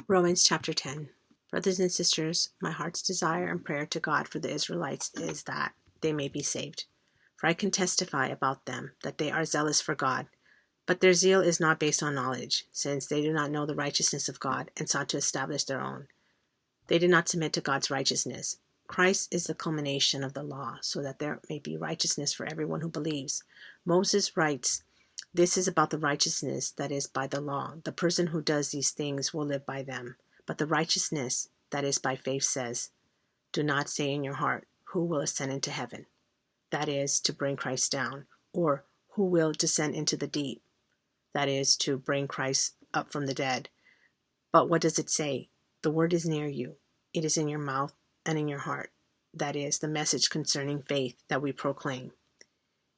Romans chapter 10. Brothers and sisters, my heart's desire and prayer to God for the Israelites is that they may be saved. For I can testify about them that they are zealous for God, but their zeal is not based on knowledge, since they do not know the righteousness of God and sought to establish their own. They did not submit to God's righteousness. Christ is the culmination of the law, so that there may be righteousness for everyone who believes. Moses writes, "This is about the righteousness that is by the law. The person who does these things will live by them. But the righteousness that is by faith says, do not say in your heart, who will ascend into heaven? That is, to bring Christ down. Or, who will descend into the deep? That is, to bring Christ up from the dead. But what does it say? The word is near you. It is in your mouth and in your heart. That is, the message concerning faith that we proclaim.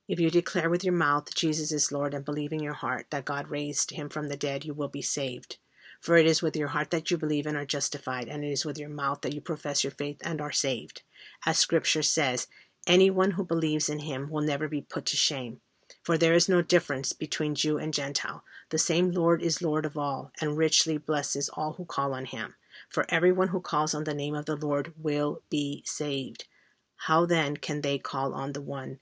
If you declare with your mouth Jesus is Lord and believe in your heart that God raised him from the dead, you will be saved. For it is with your heart that you believe and are justified, and it is with your mouth that you profess your faith and are saved. As Scripture says, anyone who believes in him will never be put to shame. For there is no difference between Jew and Gentile. The same Lord is Lord of all, and richly blesses all who call on him. For everyone who calls on the name of the Lord will be saved. How then can they call on the one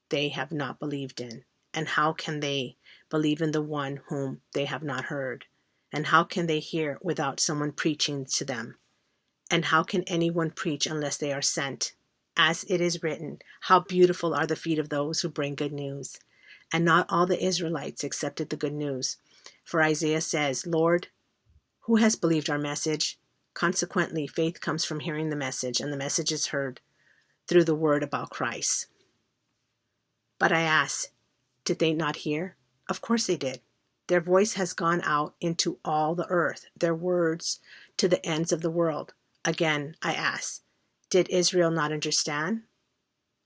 they have not believed in? And how can they believe in the one whom they have not heard? And how can they hear without someone preaching to them? And how can anyone preach unless they are sent? As it is written, how beautiful are the feet of those who bring good news. And not all the Israelites accepted the good news. For Isaiah says, Lord, who has believed our message? Consequently, faith comes from hearing the message, and the message is heard through the word about Christ. But I ask, did they not hear? Of course they did. Their voice has gone out into all the earth, their words to the ends of the world. Again, I ask, did Israel not understand?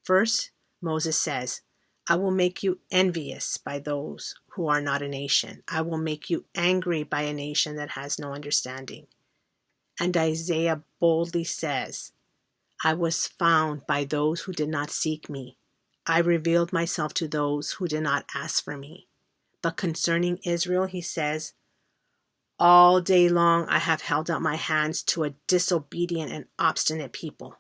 First, Moses says, I will make you envious by those who are not a nation. I will make you angry by a nation that has no understanding. And Isaiah boldly says, I was found by those who did not seek me. I revealed myself to those who did not ask for me. But concerning Israel, he says, all day long I have held out my hands to a disobedient and obstinate people.